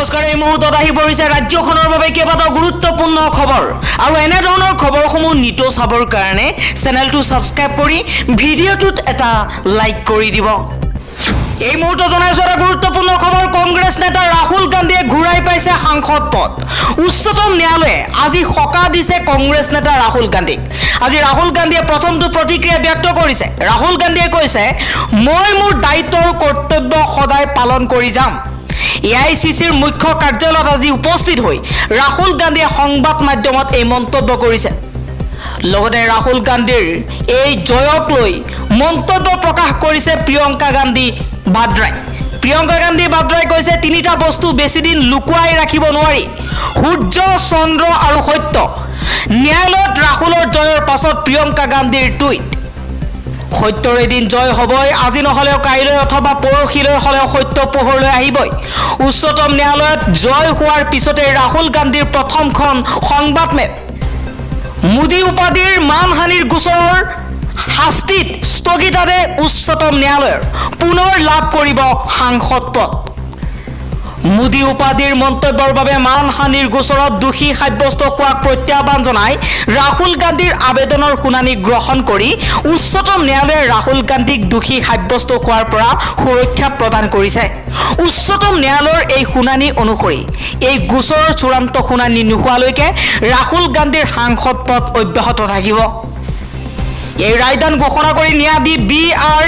নমস্কাৰ এই মুহূৰ্তত আহি পৰিছে ৰাজ্যখনৰ বাবে কেইবাটাও গুৰুত্বপূৰ্ণ খবৰ আৰু এনে ধৰণৰ খবৰসমূহ নিতৌ চাবৰ কাৰণে চেনেলটো সাবস্ক্ৰাইব কৰি ভিডিঅ'টোত এটা লাইক কৰি দিব। এই মুহূৰ্তত জনাইছো এটা গুৰুত্বপূৰ্ণ খবৰ কংগ্ৰেছ নেতা ৰাহুল গান্ধীয়ে ঘূৰাই পাইছে সাংসদ পদ। উচ্চতম ন্যায়ালয়ে আজি সকাহ দিছে কংগ্ৰেছ নেতা ৰাহুল গান্ধীক। আজি ৰাহুল গান্ধীয়ে প্ৰথমটো প্ৰতিক্ৰিয়া ব্যক্ত কৰিছে। ৰাহুল গান্ধীয়ে কৈছে মই মোৰ দায়িত্বৰ কৰ্তব্য সদায় পালন কৰি যাম। AICCৰ মুখ্য কাৰ্যালয়ত আজি উপস্থিত হৈ ৰাহুল গান্ধীয়ে সংবাদ মাধ্যমত এই মন্তব্য কৰিছে। লগতে ৰাহুল গান্ধীৰ এই জয়ক লৈ মন্তব্য প্ৰকাশ কৰিছে প্ৰিয়ংকা গান্ধী ভাদ্ৰাই। প্ৰিয়ংকা গান্ধী ভাদ্ৰাই কৈছে তিনিটা বস্তু বেছি দিন লুকুৱাই ৰাখিব নোৱাৰি, সূৰ্য, চন্দ্ৰ আৰু সত্য। ন্যায়ালয়ত ৰাহুলৰ জয়ৰ পাছত প্ৰিয়ংকা গান্ধীৰ টুইট, সত্যৰ এদিন জয় হ'বই, আজি নহ'লেও কাইলৈ অথবা পৰহিলৈ হ'লেও সত্য পোহৰলৈ আহিবই। উচ্চতম ন্যায়ালয়ত জয় হোৱাৰ পিছতে ৰাহুল গান্ধীৰ প্ৰথমখন সংবাদমেল। মোদী উপাধিৰ মানহানিৰ গোচৰৰ শাস্তিত স্থগিতাদেশ উচ্চতম ন্যায়ালয়ৰ পুনৰ লাভ কৰিব সাংসদ পদ। মোদী উপাধিৰ মন্তব্যৰ বাবে মানহানিৰ গোচৰত দোষী সাব্যস্ত হোৱাক প্ৰত্যাহ্বান জনাই ৰাহুল গান্ধীৰ আবেদনৰ শুনানি গ্ৰহণ কৰি উচ্চতম ন্যায়ালয়ে ৰাহুল গান্ধীক দোষী সাব্যস্ত হোৱাৰ পৰা সুৰক্ষা প্ৰদান কৰিছে। উচ্চতম ন্যায়ালয়ৰ এই শুনানি অনুসৰি এই গোচৰৰ চূড়ান্ত শুনানি নোহোৱালৈকে ৰাহুল গান্ধীৰ সাংসদ পদ অব্যাহত থাকিব। এই ৰায়দান ঘোষণা কৰি ন্যায়াধীশ BR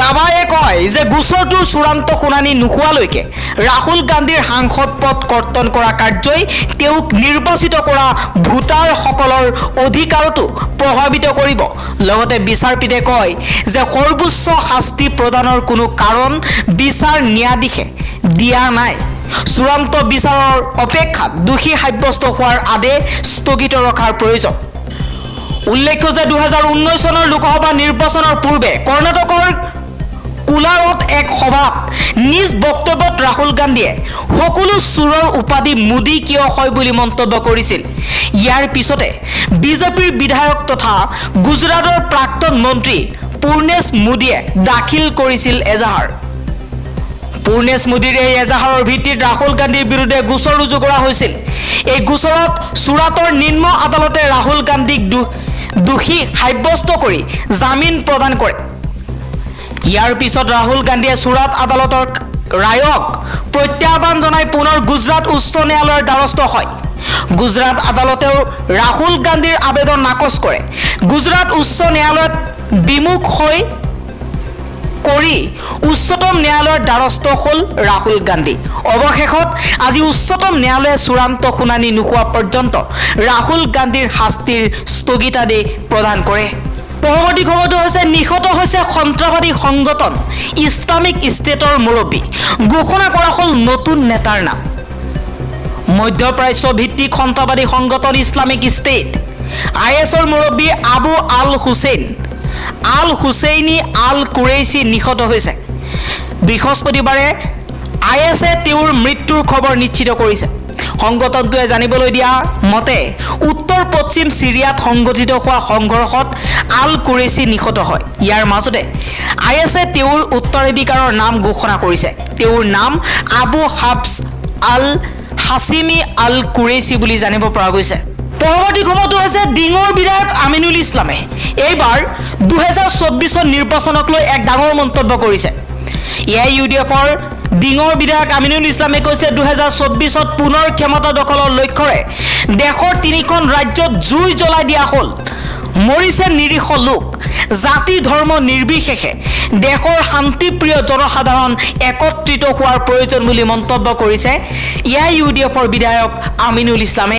গাৱায়ে কয় যে গোচৰটোৰ চূড়ান্ত শুনানি নোহোৱালৈকে ৰাহুল গান্ধীৰ সাংসদ পদ কৰ্তন কৰা কাৰ্যই তেওঁক নিৰ্বাচিত কৰা ভোটাৰসকলৰ অধিকাৰতো প্ৰভাৱিত কৰিব। লগতে বিচাৰপীঠে কয় যে সৰ্বোচ্চ শাস্তি প্ৰদানৰ কোনো কাৰণ বিচাৰ ন্যায়াধীশে দিয়া নাই। চূড়ান্ত বিচাৰৰ অপেক্ষাত দোষী সাব্যস্ত হোৱাৰ আদেশ স্থগিত ৰখাৰ প্ৰয়োজন। উল্লেখ্য যে 2019 চনৰ লোকসভা নিৰ্বাচনৰ পূৰ্বে কৰ্ণাটকৰ কোলাৰত এক সভাত নিজ বক্তব্যত ৰাহুল গান্ধীয়ে সকলো চোৰৰ উপাধি মোদী কিয় হয় বুলি মন্তব্য কৰিছিল। ইয়াৰ পিছতে বিজেপিৰ বিধায়ক তথা গুজৰাটৰ প্ৰাক্তন মন্ত্ৰী পূৰ্ণেশ মোদীয়ে দাখিল কৰিছিল এজাহাৰ। পূৰ্ণেশ মোদীৰ এই এজাহাৰৰ ভিত্তিত ৰাহুল গান্ধীৰ বিৰুদ্ধে গোচৰ ৰুজু কৰা হৈছিল। এই গোচৰত চুৰাটৰ নিম্ন আদালতে ৰাহুল গান্ধীক দোষী সাব্যস্ত কৰি জামিন প্ৰদান কৰে। ইয়াৰ পিছত ৰাহুল গান্ধীয়ে চুৰাট আদালতৰ ৰায়ক প্ৰত্যাহ্বান জনাই পুনৰ গুজৰাট উচ্চ ন্যায়ালয়ৰ দ্বাৰস্থ হয়। গুজৰাট আদালতেও ৰাহুল গান্ধীৰ আবেদন নাকচ কৰে। গুজৰাট উচ্চ ন্যায়ালয়ত বিমুখ হৈ কৰি উচ্চতম ন্যায়ালয়ৰ দ্বাৰস্থ হ'ল ৰাহুল গান্ধী। অৱশেষত আজি উচ্চতম ন্যায়ালয়ে চূড়ান্ত শুনানি নোহোৱা পৰ্যন্ত ৰাহুল গান্ধীৰ শাস্তিৰ স্থগিতাদেশ প্ৰদান কৰে। পৰৱৰ্তী খবৰটো হৈছে নিহত হৈছে সন্ত্ৰাসবাদী সংগঠন ইছলামিক ষ্টেটৰ মুৰব্বী। ঘোষণা কৰা হ'ল নতুন নেতাৰ নাম। মধ্যপ্ৰাচ্য ভিত্তিক সন্ত্ৰাসবাদী সংগঠন ইছলামিক ষ্টেট ISৰ মুৰব্বী আবু আল হুছেইনি আল কুৰেইছি নিহত হৈছে। বৃহস্পতিবাৰে ISে তেওঁৰ মৃত্যুৰ খবৰ নিশ্চিত কৰিছে। সংগঠনটোৱে জানিবলৈ দিয়া মতে উত্তৰ পশ্চিম চিৰিয়াত সংঘটিত হোৱা সংঘৰ্ষত আল কুৰেইছি নিহত হয়। ইয়াৰ মাজতে ISে তেওঁৰ উত্তৰাধিকাৰৰ নাম ঘোষণা কৰিছে। তেওঁৰ নাম আবু হাফছ আল হাছিমি আল কুৰেইছি বুলি জানিব পৰা গৈছে। পৰৱৰ্তী খবৰটো হৈছে ডিঙৰ বিধায়ক আমিনুল ইছলামে এইবাৰ 2024 নিৰ্বাচনক লৈ এক ডাঙৰ মন্তব্য কৰিছে। AIUDFৰ ডিঙৰ বিধায়ক আমিনুল ইছলামে কৈছে 2024 পুনৰ ক্ষমতা দখলৰ লক্ষ্যৰে দেশৰ 3খন ৰাজ্যত জুই জ্বলাই দিয়া হ'ল। মৰিছে নিৰীহ লোক। জাতি ধৰ্ম নিৰ্বিশেষে দেশৰ শান্তিপ্ৰিয় জনসাধাৰণ একত্ৰিত হোৱাৰ প্ৰয়োজন বুলি মন্তব্য কৰিছে AIUDFৰ বিধায়ক আমিনুল ইছলামে।